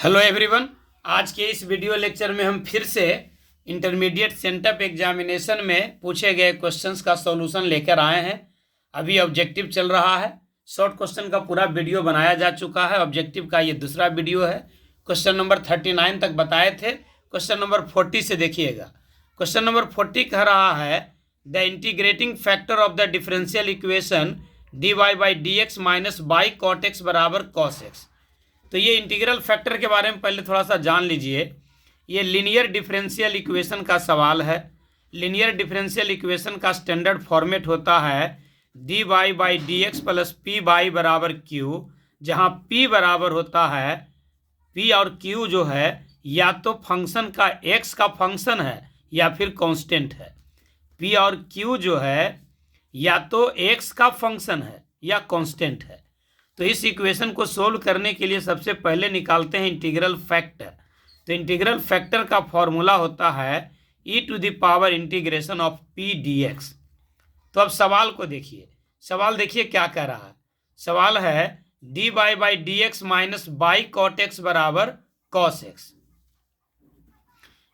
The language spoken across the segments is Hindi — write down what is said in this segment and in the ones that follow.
Hello everyone. आज के इस वीडियो लेक्चर में हम फिर से इंटरमीडिएट सेंटअप एग्जामिनेशन में पूछे गए क्वेश्चंस का सॉल्यूशन लेकर आए हैं। अभी ऑब्जेक्टिव चल रहा है। शॉर्ट क्वेश्चन का पूरा वीडियो बनाया जा चुका है। ऑब्जेक्टिव का ये दूसरा वीडियो है। क्वेश्चन नंबर 39 तक बताए थे। क्वेश्चन नंबर 40 से देखिएगा। क्वेश्चन नंबर 40 कह रहा है the integrating factor of the differential equation dy by d x minus by cot x बराबर कॉस एक्स। तो ये इंटीग्रल फैक्टर के बारे में पहले थोड़ा सा जान लीजिए। ये लीनियर डिफरेंशियल इक्वेशन का सवाल है। लीनियर डिफरेंशियल इक्वेशन का स्टैंडर्ड फॉर्मेट होता है dy by d x plus P by बराबर क्यू, जहाँ p बराबर होता है p और q जो है या तो फंक्शन का x का फंक्शन है या फिर कांस्टेंट है। p और q जो है या तो x का फंक्शन है या कांस्टेंट है। तो इस इक्वेशन को सोल्व करने के लिए सबसे पहले निकालते हैं इंटीग्रल फैक्टर। तो इंटीग्रल फैक्टर का फॉर्मूला होता है e to the power integration of p dx। तो अब सवाल को देखिए। सवाल देखिए क्या कह रहा है। सवाल है dy by d x minus by cot x बराबर cos x.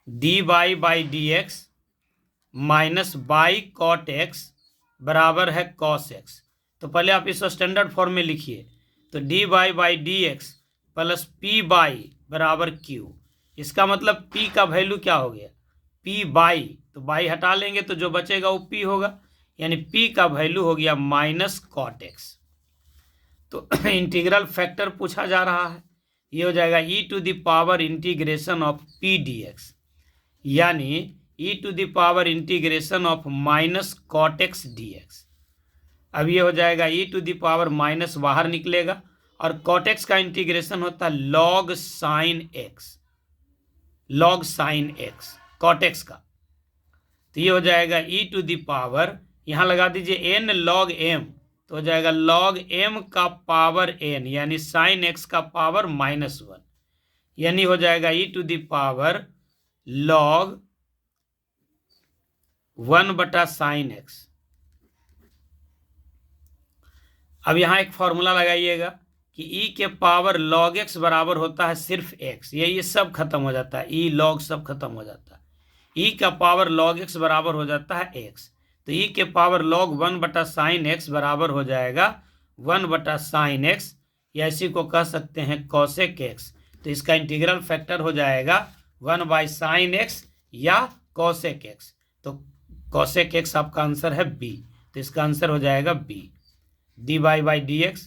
dy by d x minus by cot x बराबर है कॉस एक्स। तो पहले आप इसको स्टैंडर्ड फॉर्म में लिखिए। तो dy by d x plus P by बराबर क्यू। इसका मतलब p का वैल्यू क्या हो गया, p बाई। तो बाई हटा लेंगे तो जो बचेगा वो p होगा, यानी p का वैल्यू हो गया माइनस कॉट एक्स। तो इंटीग्रल फैक्टर पूछा जा रहा है। ये हो जाएगा e to the power integration of p dx, यानी e to the power integration of minus cot x dx। अब ये हो जाएगा e to the power minus बाहर निकलेगा और कॉट एक्स का इंटीग्रेशन होता है log sine x. Log sine x cot x का। तो ये हो जाएगा e टू दी पावर, यहाँ लगा दीजिए n लॉग m, तो हो जाएगा लॉग m का पावर n, यानी साइन एक्स का पावर -1, यानी हो जाएगा e to the power log 1/साइन एक्स। अब यहाँ एक फॉर्मूला लगाइएगा कि e के पावर log x बराबर होता है सिर्फ x। ये सब खत्म हो जाता है, e log सब खत्म हो जाता है। e का पावर log x बराबर हो जाता है x। तो e के पावर log 1/साइन x बराबर हो जाएगा 1/साइन x, या इसी को कह सकते हैं cosec x। तो इसका इंटीग्रल फैक्टर हो जाएगा 1/साइन x या cosec x। तो cosec x आपका आंसर है b। तो इसका आंसर हो जाएगा b। dy by d x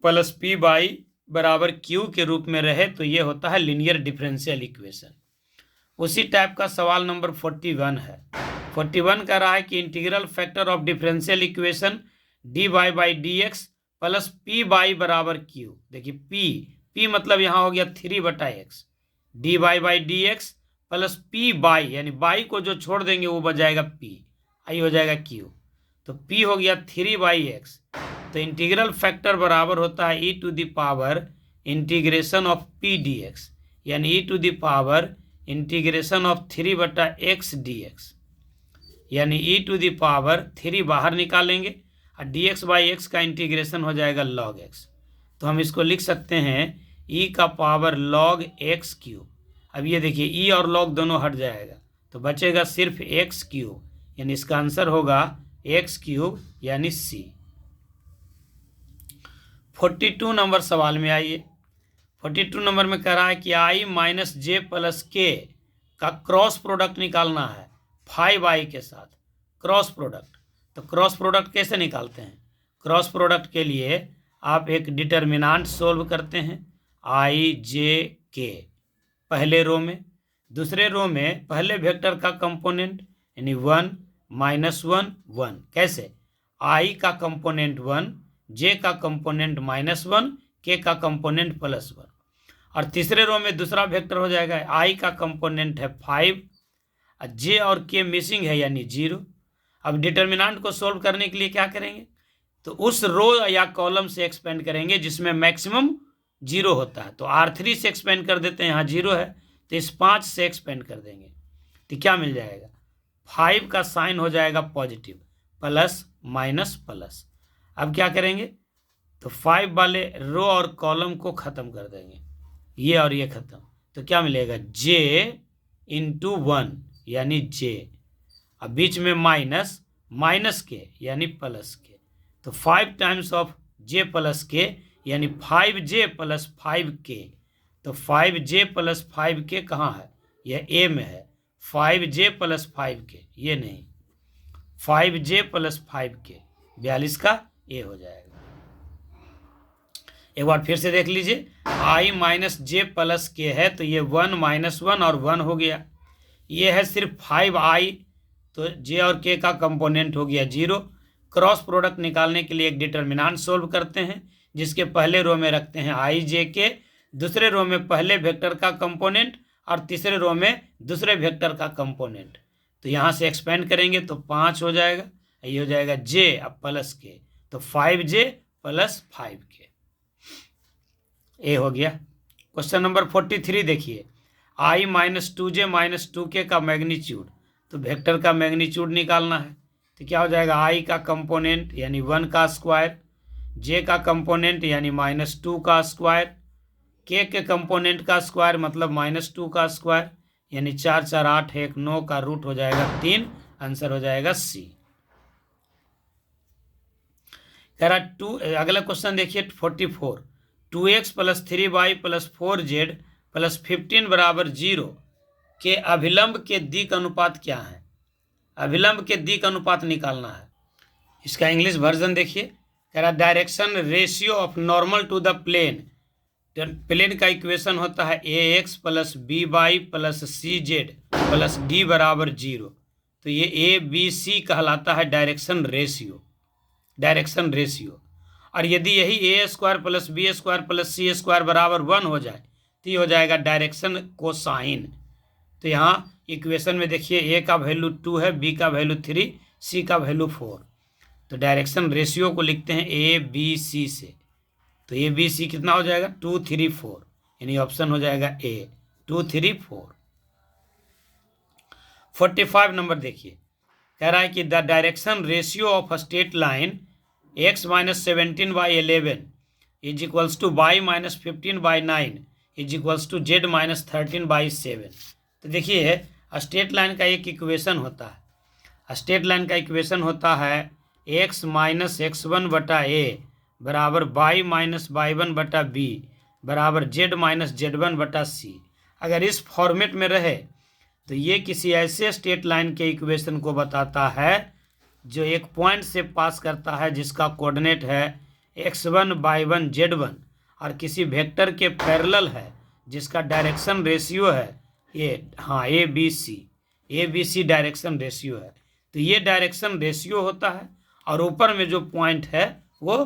plus P by बराबर क्यू के रूप में रहे तो ये होता है लीनियर डिफरेंशियल इक्वेशन। उसी टाइप का सवाल नंबर 41 है। 41 कह रहा है कि integral factor of differential equation dy by d x plus P by बराबर क्यू। देखिए p मतलब यहाँ हो गया 3/x। dy by d x plus P by, यानी बाई को जो छोड़ देंगे वो बच जाएगा p, आई हो जाएगा q। तो p हो गया 3/x। तो इंटीग्रल फैक्टर बराबर होता है e to the power integration of p dx, यानी e to the power integration of 3/x dx, यानी e टू द पावर 3 बाहर निकालेंगे और dx बाई x का इंटीग्रेशन हो जाएगा log x। तो हम इसको लिख सकते हैं e का पावर log x क्यूब। अब ये देखिए e और log दोनों हट जाएगा तो बचेगा सिर्फ x क्यूब, यानी इसका आंसर होगा x क्यूब यानी c। 42 नंबर सवाल में आइए। 42 नंबर में कह रहा है कि i माइनस जे प्लस के का क्रॉस प्रोडक्ट निकालना है 5i के साथ। क्रॉस प्रोडक्ट, तो क्रॉस प्रोडक्ट कैसे निकालते हैं। क्रॉस प्रोडक्ट के लिए आप एक डिटर्मिनांट सोल्व करते हैं i j k पहले रो में, दूसरे रो में पहले वेक्टर का कंपोनेंट यानी 1 -1 1। कैसे, i का कंपोनेंट 1, j का कंपोनेंट -1, k का कंपोनेंट +1। और तीसरे रो में दूसरा वेक्टर हो जाएगा i का कंपोनेंट है 5, j और k मिसिंग है यानी 0। अब डिटर्मिनेंट को सोल्व करने के लिए क्या करेंगे, तो उस रो या कॉलम से एक्सपेंड करेंगे जिसमें मैक्सिमम 0 होता है। तो R3 से एक्सपेंड कर देते हैं, यहाँ 0 है तो इस 5 से एक्सपेंड कर देंगे तो क्या मिल जाएगा, 5 का साइन हो जाएगा पॉजिटिव, प्लस माइनस प्लस। अब क्या करेंगे, तो 5 वाले रो और कॉलम को ख़त्म कर देंगे, ये और ये खत्म, तो क्या मिलेगा j इंटू 1 यानी j, अब बीच में माइनस, माइनस के यानी प्लस के, तो 5 टाइम्स ऑफ j प्लस के यानी 5j प्लस 5k, तो 5j प्लस 5k कहाँ है, यह a में है, 5j प्लस 5k, ये नहीं, 5j प्लस 5k 42 का a हो जाएगा। एक बार फिर से देख लीजिए, i माइनस जे प्लस के है तो ये 1 माइनस 1 और 1 हो गया, ये है सिर्फ 5i, तो j और k का कंपोनेंट हो गया 0। क्रॉस प्रोडक्ट निकालने के लिए एक डिटर्मिनेंट सोल्व करते हैं, जिसके पहले रो में रखते हैं i j k, दूसरे रो में पहले वेक्टर का कंपोनेंट और तीसरे रो में दूसरे वेक्टर का कंपोनेंट, तो यहाँ से एक्सपेंड करेंगे तो 5 हो जाएगा, ये हो जाएगा j अब प्लस के, तो 5j प्लस 5k, ए हो गया। क्वेश्चन नंबर 43 देखिए, i minus 2j minus 2k का मैग्नीट्यूड, तो वेक्टर का मैग्नीट्यूड निकालना है, तो क्या हो जाएगा i का कंपोनेंट यानी 1 का स्क्वायर, j का कंपोनेंट यानी -2 का स्क्वायर, k के कंपोनेंट का स्क्वायर मतलब -2 का स्क्वायर, यानी 4 4 8 1 9 का रूट हो जाएगा 3, आंसर हो जाएगा सी। कह रहा अगला क्वेश्चन देखिए 44, 2x plus 3y plus 4z plus 15 बराबर 0 के अभिलंब के दिक् अनुपात क्या है, अभिलंब के दिक् अनुपात निकालना है। इसका इंग्लिश वर्जन देखिए, कह रहा direction ratio of normal to the plane, plane का इक्वेशन होता है ax plus by plus cz plus d बराबर 0, तो ये ABC कहलाता है डायरेक्शन रेशियो, डायरेक्शन रेशियो। और यदि यही a square plus b square plus c square बराबर 1 हो जाए तो ये हो जाएगा डायरेक्शन कोसाइन। तो यहाँ इक्वेशन में देखिए ए का वैल्यू 2 है, बी का वैल्यू 3, सी का वैल्यू 4, तो डायरेक्शन रेशियो को लिखते हैं ए बी सी से, तो ए बी सी कितना हो जाएगा 2 3 4, यानी ऑप्शन हो जाएगा ए 2 3 4। 45 नंबर देखिए, कह रहा है कि the direction ratio of a straight line x minus 17 by 11 is equals to y minus 15 by 9 is equals to z minus 13 by 7। तो देखिए स्ट्रेट लाइन का एक इक्वेशन होता है, स्ट्रेट लाइन का इक्वेशन होता है x माइनस x1 बटा a बराबर y माइनस y1 बटा b बराबर z माइनस z1 बटा c। अगर इस फॉर्मेट में रहे तो ये किसी ऐसे स्ट्रेट लाइन के इक्वेशन को बताता है जो एक पॉइंट से पास करता है जिसका कोऑर्डिनेट है x1 y1 z1 और किसी वेक्टर के पैरेलल है जिसका डायरेक्शन रेशियो है ये, हाँ A B C direction ratio है। तो ये डायरेक्शन रेशियो होता है और ऊपर में जो पॉइंट है वो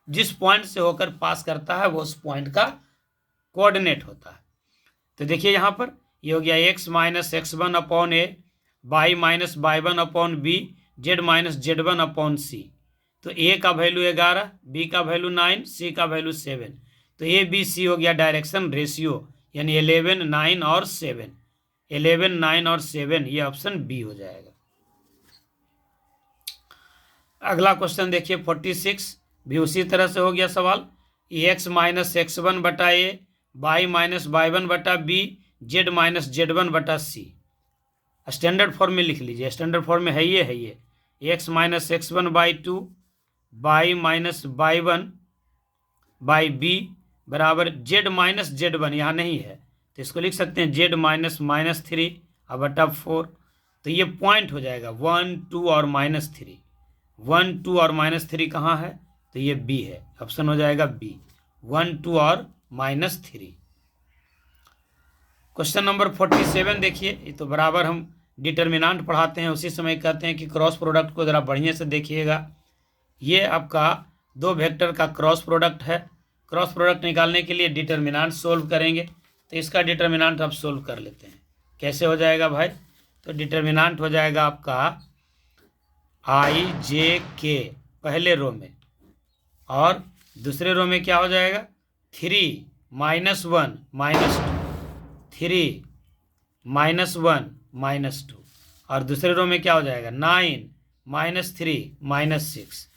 जिस पॉइंट से होकर पास करता है वो उस पॉइंट का कोऑर्डिनेट होता है। तो देखिए यहाँ पर ये हो गया x minus x1 upon a, y minus y1 upon b, z minus z1 upon c. तो a का वैल्यू 11, b का वैल्यू 9, c का वैल्यू 7, तो ए बी सी हो गया डायरेक्शन रेशियो, यानी 11 9 और 7, 11 9 और 7, ये ऑप्शन बी हो जाएगा। अगला क्वेश्चन देखिए 46, भी उसी तरह से हो गया सवाल, x माइनस x1 बटा ए, y माइनस y1 बटा बी, z माइनस z1 बटा सी। स्टैंडर्ड फॉर्म में लिख लीजिए, स्टैंडर्ड फॉर्म में है ये x minus x1 by 2, y minus y1 by b बराबर z माइनस z1, यहाँ नहीं है तो इसको लिख सकते हैं z माइनस माइनस 3 अब बटा 4। तो ये पॉइंट हो जाएगा 1 2 और -3, 1 2 और -3 कहाँ है, तो ये बी है, ऑप्शन हो जाएगा बी 1 2 और -3। क्वेश्चन नंबर 47 देखिए, ये तो बराबर हम डिटर्मिनेंट पढ़ाते हैं उसी समय कहते हैं कि क्रॉस प्रोडक्ट को ज़रा बढ़िया से देखिएगा। ये आपका दो वेक्टर का क्रॉस प्रोडक्ट है, क्रॉस प्रोडक्ट निकालने के लिए डिटर्मिनेंट सोल्व करेंगे, तो इसका डिटर्मिनेंट आप सोल्व कर लेते हैं। कैसे हो जाएगा भाई, तो डिटर्मिनेंट हो जाएगा आपका आई जे के पहले रो में, और दूसरे रो में क्या हो जाएगा 3 -1 -2, 3 -1 -2, और दूसरे रो में क्या हो जाएगा 9 -3 -6,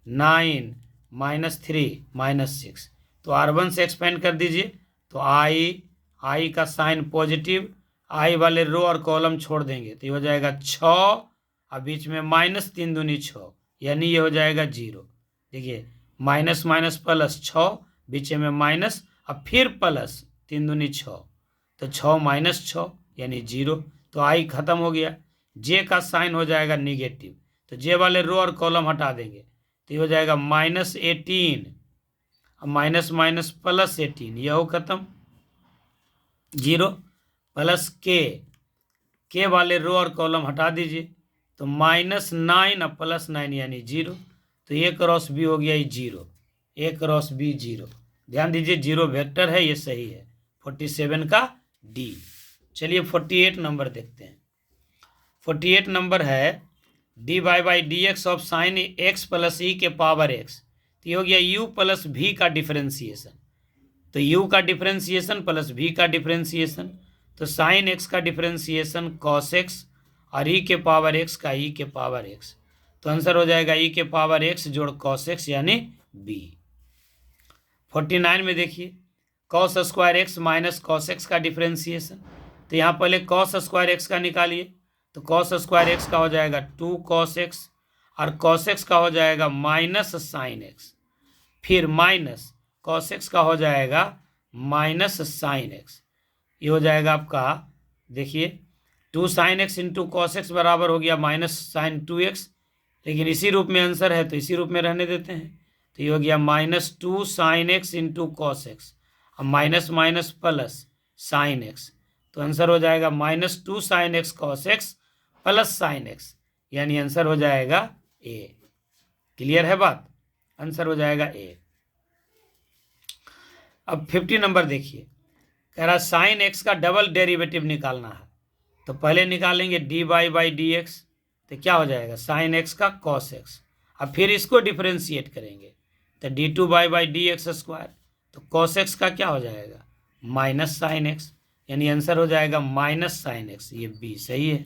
9 -3 -6। तो R1 से एक्सपेंड कर दीजिए, तो आई का साइन पॉजिटिव, आई वाले रो और कॉलम छोड़ देंगे तो ये हो जाएगा 6 और बीच में माइनस 3 दूनी 6, यानी ये हो जाएगा 0। देखिए माइनस माइनस प्लस 6, बीच में माइनस और फिर प्लस 3 दूनी 6, तो 6 माइनस 6 यानी 0। तो आई खत्म हो गया। जे का साइन हो जाएगा निगेटिव, तो जे वाले रो और कॉलम हटा देंगे तो ये हो जाएगा -18 और माइनस माइनस प्लस 18, यह हो खत्म। 0 प्लस के वाले रो और कॉलम हटा दीजिए तो -9 और +9 यानी 0। तो ए क्रॉस बी हो गया ये 0, ए क्रॉस बी 0। ध्यान दीजिए 0 वेक्टर है, ये सही है। 47 का डी। चलिए 48 नंबर देखते हैं। 48 नंबर है dy by d x of sine x plus e के पावर एक्स। तो ये हो गया u प्लस भी का डिफ्रेंसिएशन। तो u का डिफ्रेंसिएशन प्लस v का डिफ्रेंसिएशन, तो साइन x का डिफ्रेंसिएशन कॉस x और e के पावर x का e के पावर x। तो आंसर हो जाएगा e के पावर x जोड़ कॉस x यानी b। 49 में देखिए cos square x minus cos x का डिफ्रेंसिएशन। तो यहाँ पहले कॉस स्क्वायर एक्स का निकालिए, तो कॉस स्क्वायर एक्स का हो जाएगा 2 कॉस एक्स और कॉस एक्स का हो जाएगा माइनस साइन एक्स, फिर माइनस कॉस एक्स का हो जाएगा माइनस साइन एक्स। ये हो जाएगा आपका, देखिए 2 sine x into cos x बराबर हो गया माइनस साइन 2x, लेकिन इसी रूप में आंसर है तो इसी रूप में रहने देते हैं। तो ये हो गया -2 sine x into cos x और minus minus plus sine x. तो आंसर हो जाएगा -2 sine x cos x plus sine x, यानी आंसर हो जाएगा ए। क्लियर है बात? आंसर हो जाएगा ए। अब 50 नंबर देखिए, कह रहा साइन एक्स का डबल डेरिवेटिव निकालना है। तो पहले निकालेंगे dy बाई डी एक्स, तो क्या हो जाएगा साइन एक्स का कॉस एक्स, अब फिर इसको डिफ्रेंशिएट करेंगे तो d2 by d x square. तो कॉस एक्स का क्या हो जाएगा माइनस साइन एक्स, यानी आंसर हो जाएगा माइनस साइन एक्स, ये बी सही है।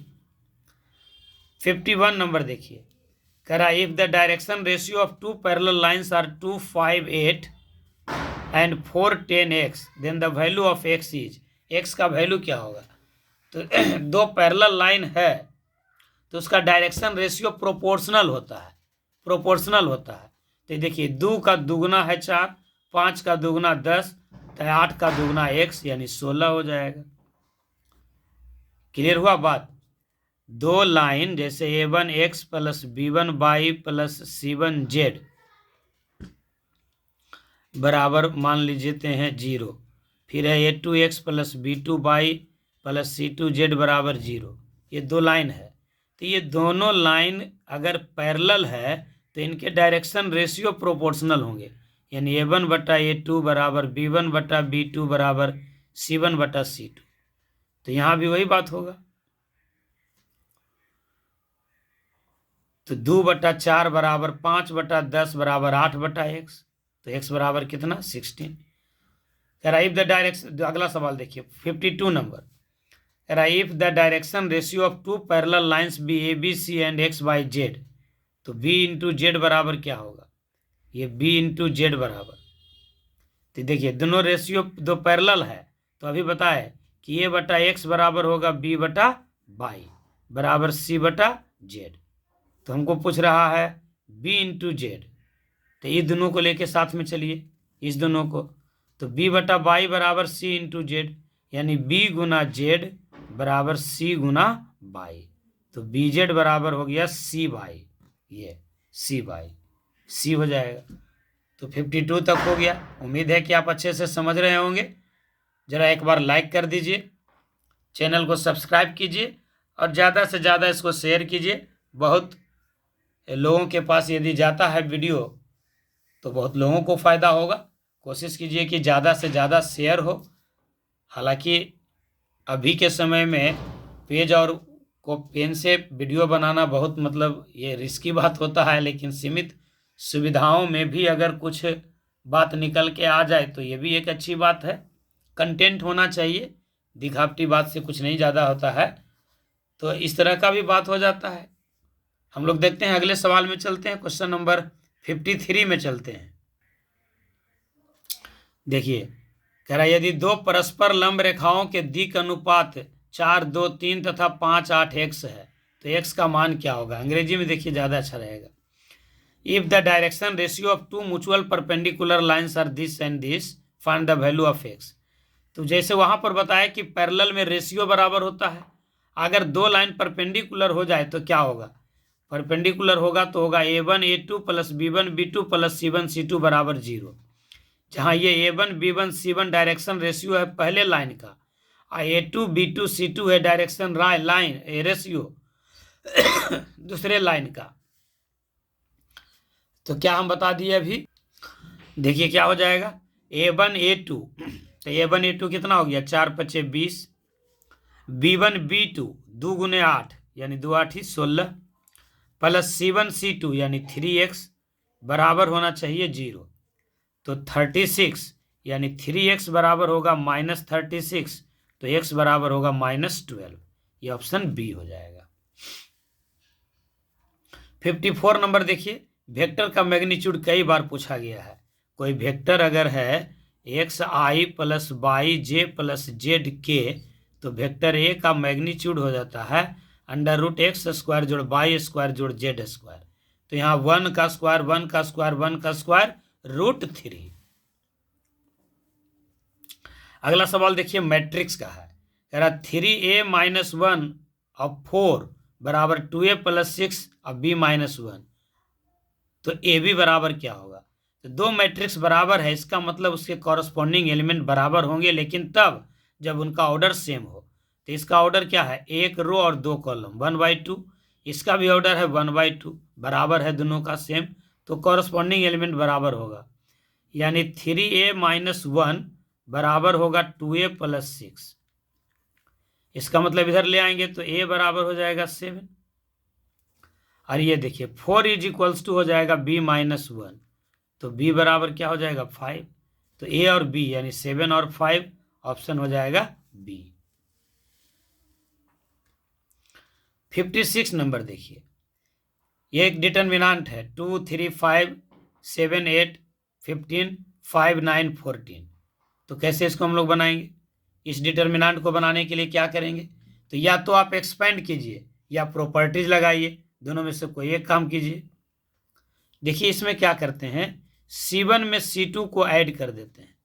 51 नंबर देखिए, कह रहा if the direction ratio of 2 parallel lines are 2, 5, 8 and 4, 10x then the value of x is, x का वैल्यू क्या होगा। तो 2 पैरेलल लाइन है तो उसका डायरेक्शन रेशियो प्रोपोर्शनल होता है, प्रोपोर्शनल होता है। तो देखिए 2 का दुगना है 4, 5 का दुगना 10, तो 8 का दुगना x यानी 16 हो जाएगा। क्लियर हुआ बात? 2 लाइन जैसे a1x plus b1y plus c1z बराबर मान लीजिए हैं 0, फिर है a2x plus b2y plus c2z बराबर 0। ये 2 लाइन है, तो ये दोनों लाइन अगर पैरेलल है तो इनके डायरेक्शन रेशियो प्रोपोर्शनल होंगे, यानी a1 बटा a2 बराबर b1 बटा b2 बराबर c1 बटा c2। तो यहाँ भी वही बात होगा, तो 2 बटा 4 बराबर 5 बटा 10 बराबर 8 बटा x। तो x बराबर कितना 16। कह रहा इफ द डायरेक्शन, अगला सवाल देखिए 52 नंबर, कह रहा if the direction ratio of 2 parallel lines be a B c and x by z, तो b इंटू जेड बराबर क्या होगा, ये b इंटू जेड बराबर। तो देखिए दोनों रेशियो 2 पैरेलल है, तो अभी बताए कि a बटा x बराबर होगा b बटा y बराबर c बटा z। तो हमको पूछ रहा है b इंटू जेड, तो ये दोनों को लेके साथ में चलिए, इस दोनों को, तो b बटा y बराबर c इंटू जेड, यानी b गुना जेड बराबर c गुना y। तो बी जेड बराबर हो गया c बाई, ये c बाई c हो जाएगा। तो 52 तक हो गया। उम्मीद है कि आप अच्छे से समझ रहे होंगे। ज़रा एक बार लाइक कर दीजिए, चैनल को सब्सक्राइब कीजिए और ज़्यादा से ज़्यादा इसको शेयर कीजिए। बहुत लोगों के पास यदि जाता है वीडियो तो बहुत लोगों को फ़ायदा होगा। कोशिश कीजिए कि ज़्यादा से ज़्यादा शेयर हो। हालांकि अभी के समय में पेज और को पेन से वीडियो बनाना बहुत मतलब ये रिस्की बात होता है, लेकिन सीमित सुविधाओं में भी अगर कुछ बात निकल के आ जाए तो ये भी एक अच्छी बात है। कंटेंट होना चाहिए, दिखावटी बात से कुछ नहीं ज़्यादा होता है। तो इस तरह का भी बात हो जाता है। हम लोग देखते हैं अगले सवाल में चलते हैं। क्वेश्चन नंबर 53 में चलते हैं। देखिए कह रहा है यदि दो परस्पर लंब रेखाओं के दिक् अनुपात 4, 2, 3 तथा 5, 8 x है तो x का मान क्या होगा। अंग्रेजी में देखिए ज़्यादा अच्छा रहेगा। If the direction ratio of two mutual perpendicular lines are this and this, find the value of x। तो जैसे वहाँ पर बताया कि पैरेलल में रेशियो बराबर होता है, अगर दो लाइन परपेंडिकुलर हो जाए तो क्या होगा, परपेंडिकुलर होगा तो होगा a1 a2 plus b1 b2 plus c1 c2 बराबर 0। जहाँ ये a1 b1 c1 direction ratio है पहले लाइन का, और a2 b2 c2 है डायरेक्शन लाइन रेशियो दूसरे लाइन का। तो क्या हम बता दिए अभी, देखिए क्या हो जाएगा, a1 a2, तो a1 a2 कितना हो गया, 4 पचे 20, b1 b2 2 गुने 8 यानी 2 8 ही 16, प्लस c1 c2 यानी 3x बराबर होना चाहिए 0। तो 36 यानी 3x बराबर होगा -36, तो x बराबर होगा -12। ये ऑप्शन बी हो जाएगा। 54 नंबर देखिए, वेक्टर का मैग्नीट्यूड कई बार पूछा गया है। कोई वेक्टर अगर है xi प्लस वाई जे प्लस जेड के, तो वेक्टर ए का मैग्नीट्यूड हो जाता है √x² जोड़ y² जोड़ z²। तो यहाँ 1 का स्क्वायर 1 का स्क्वायर 1 का स्क्वायर √3। अगला सवाल देखिए मैट्रिक्स का है, कह रहा 3a - 1 और 4 बराबर 2a + 6 और b - 1, तो ए बी बराबर क्या होगा। तो दो मैट्रिक्स बराबर है, इसका मतलब उसके कॉरस्पॉन्डिंग एलिमेंट बराबर होंगे, लेकिन तब जब उनका ऑर्डर सेम हो। तो इसका ऑर्डर क्या है, 1 रो और 2 कॉलम 1/2, इसका भी ऑर्डर है 1/2, बराबर है दोनों का सेम, तो कॉरस्पॉन्डिंग एलिमेंट बराबर होगा। यानी 3a - 1 बराबर होगा 2a + 6। इसका मतलब इधर ले आएंगे तो a बराबर हो जाएगा 7, और ये देखिए 4 = हो जाएगा b - 1, तो b बराबर क्या हो जाएगा 5। तो a और b यानी 7 और 5 ऑप्शन हो जाएगा b। 56 नंबर देखिए, ये एक डिटर्मिनांट है 2 3 5 7 8 15 5 9 14। तो कैसे इसको हम लोग बनाएंगे, इस डिटर्मिनांट को बनाने के लिए क्या करेंगे, तो या तो आप एक्सपेंड कीजिए या प्रॉपर्टीज लगाइए, दोनों में से कोई एक काम कीजिए। देखिए इसमें क्या करते हैं, C1 में C2 को ऐड कर देते हैं,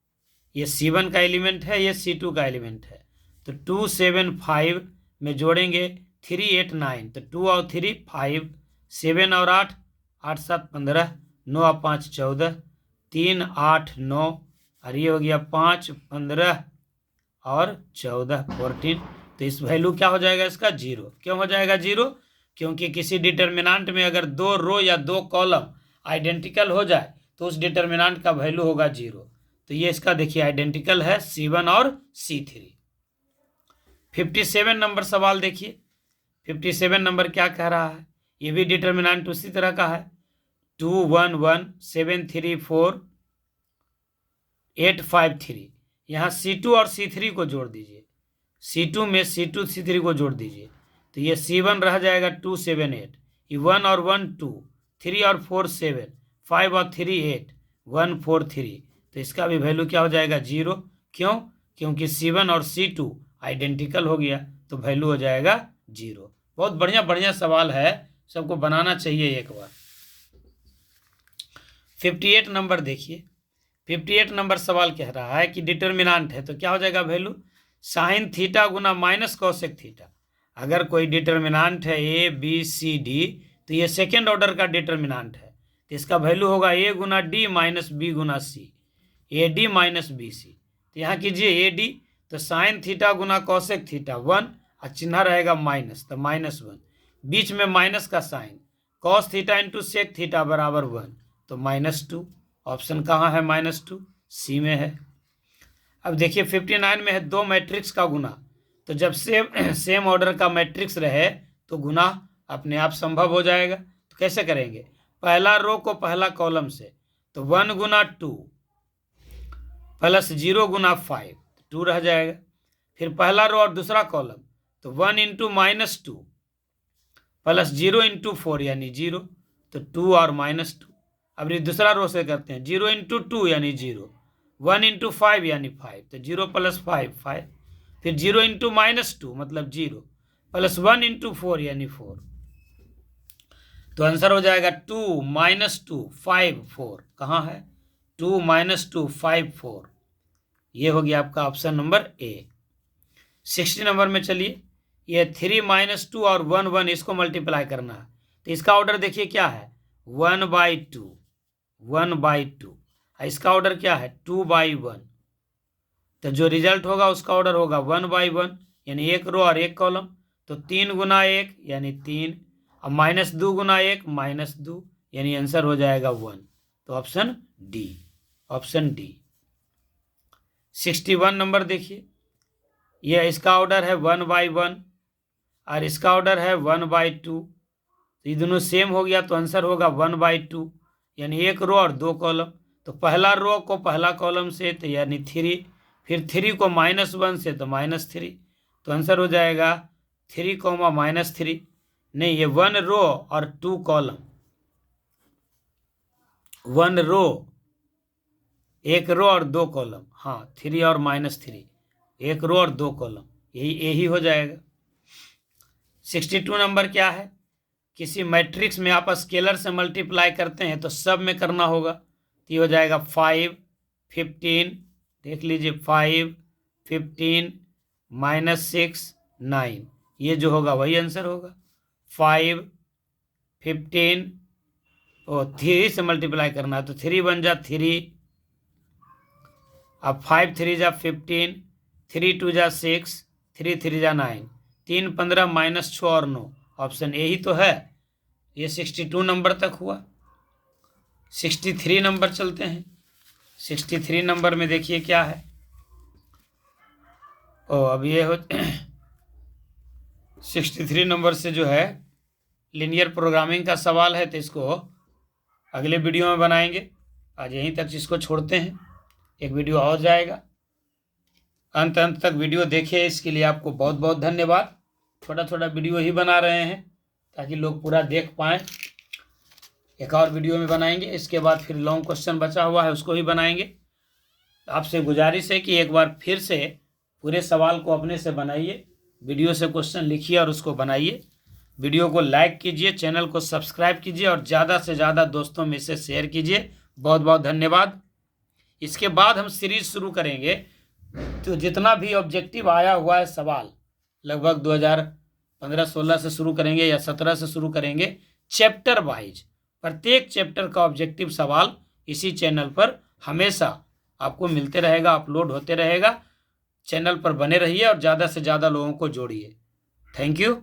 ये C1 का एलिमेंट है, ये C2 का एलिमेंट है। तो 2 7 5 में जोड़ेंगे 3 8 9, तो 2 और 3 5, 7 और 8 8 7 15, 9 और 5 14, 3 8 9, और ये हो गया 5 15 और 14 14। तो इस वैल्यू क्या हो जाएगा इसका 0। क्यों हो जाएगा 0, क्योंकि किसी डिटर्मिनांट में अगर 2 रो या 2 कॉलम आइडेंटिकल हो जाए तो उस डिटर्मिनांट का वैल्यू होगा 0। तो ये इसका देखिए आइडेंटिकल है C1 और C3। 57 नंबर सवाल देखिए, 57 नंबर क्या कह रहा है, ये भी डिटर्मिनांट उसी तरह का है 2 1 1 7 3 4 8 5 3। यहाँ C2 और C3 को जोड़ दीजिए, C2 में C2 C3 को जोड़ दीजिए, तो ये C1 रह जाएगा 2 7 8, ये 1 और 1 2, 3 और 4 7, 5 और 3 8, 1 4 3। तो इसका भी वैल्यू क्या हो जाएगा 0। क्यों, क्योंकि C1 और C2 आइडेंटिकल हो गया, तो वैल्यू हो जाएगा 0। बहुत बढ़िया बढ़िया सवाल है, सबको बनाना चाहिए एक बार। 58 नंबर देखिए, 58 नंबर सवाल कह रहा है कि डिटर्मिनांट है, तो क्या हो जाएगा वैल्यू, साइन थीटा गुना माइनस कॉसेक थीटा। अगर कोई डिटर्मिनांट है ए बी सी डी, तो ये सेकेंड ऑर्डर का डिटर्मिनांट है, तो इसका वैल्यू होगा ए गुना डी माइनस बी गुना c, a d minus b c. तो यहाँ कीजिए ए डी, तो साइन थीटा गुना कॉसेक थीटा 1, और चिन्ह रहेगा माइनस, तो -1, बीच में माइनस का sign, cos theta into sec theta बराबर 1, तो -2। ऑप्शन कहाँ है -2, सी में है। अब देखिए 59 में है दो मैट्रिक्स का गुना, तो जब सेम ऑर्डर का मैट्रिक्स रहे तो गुना अपने आप संभव हो जाएगा। तो कैसे करेंगे, पहला रो को पहला कॉलम से, तो 1 गुना 2 प्लस 0 गुना 5, 2 रह जाएगा। फिर पहला रो और दूसरा कॉलम, तो 1 इंटू -2 प्लस 0 इंटू 4 यानी 0, तो 2 और -2। अब ये दूसरा रो से करते हैं, 0 इंटू 2 यानी 0, 1 इंटू 5 यानी 5, तो 0 प्लस 5 5, फिर 0 इंटू -2 मतलब 0, प्लस 1 इंटू 4 यानी 4। तो आंसर हो जाएगा 2 -2 5 4। कहाँ है? 2 -2 5 4। ये हो गया आपका ऑप्शन नंबर ए। 60 नंबर में चलिए, ये 3 -2 और 1 1 इसको मल्टीप्लाई करना है। तो इसका ऑर्डर देखिए क्या है, 1/2 1/2। इसका ऑर्डर क्या है, 2/1। तो जो रिजल्ट होगा उसका ऑर्डर होगा 1/1, यानी एक रो और एक कॉलम। तो 3 गुना 1 यानी 3, और -2 गुना 1 -2, यानी आंसर हो जाएगा 1। तो option D, option D. 61 number देखिए, यह इसका ऑर्डर है 1/1 और इसका ऑर्डर है 1/2। तो ये दोनों सेम हो गया, तो आंसर होगा 1/2, यानी एक रो और दो कॉलम। तो पहला रो को पहला कॉलम से, तो यानी 3, फिर 3 को -1 से, तो -3। तो आंसर हो जाएगा 3, -3। नहीं, ये 1 रो और 2 कॉलम, 1 रो, एक रो और दो कॉलम। हाँ, 3 और -3, एक रो और दो कॉलम, यही हो जाएगा। 62 नंबर क्या है, किसी मैट्रिक्स में आप स्केलर से मल्टीप्लाई करते हैं तो सब में करना होगा। तो ये हो जाएगा 5 15, देख लीजिए 5 15 -6 9, ये जो होगा वही आंसर होगा। 5 15 और 3 से मल्टीप्लाई करना है, तो 3 बन जा 3, अब 5 3 जा 15, 3 2 जा 6, 3 3 जा 9, 3 15 -6 और 9, ऑप्शन ए ही तो है। ये 62 नंबर तक हुआ। 63 नंबर चलते हैं। 63 नंबर में देखिए क्या है। अब ये हो 63 नंबर से जो है लीनियर प्रोग्रामिंग का सवाल है, तो इसको अगले वीडियो में बनाएंगे। आज यहीं तक इसको छोड़ते हैं, एक वीडियो और जाएगा। अंत तक वीडियो देखिए, इसके लिए आपको बहुत बहुत धन्यवाद। छोटा छोटा वीडियो ही बना रहे हैं ताकि लोग पूरा देख पाएँ। एक और वीडियो में बनाएंगे, इसके बाद फिर लॉन्ग क्वेश्चन बचा हुआ है उसको भी बनाएंगे। आपसे गुजारिश है कि एक बार फिर से पूरे सवाल को अपने से बनाइए, वीडियो से क्वेश्चन लिखिए और उसको बनाइए। वीडियो को लाइक कीजिए, चैनल को सब्सक्राइब कीजिए और ज़्यादा से ज़्यादा दोस्तों में से शेयर कीजिए। बहुत बहुत धन्यवाद। इसके बाद हम सीरीज शुरू करेंगे, तो जितना भी ऑब्जेक्टिव आया हुआ है सवाल, लगभग 2015-16 से शुरू करेंगे या 17 से शुरू करेंगे, चैप्टर वाइज प्रत्येक चैप्टर का ऑब्जेक्टिव सवाल इसी चैनल पर हमेशा आपको मिलते रहेगा, अपलोड होते रहेगा। चैनल पर बने रहिए और ज़्यादा से ज़्यादा लोगों को जोड़िए। Thank you.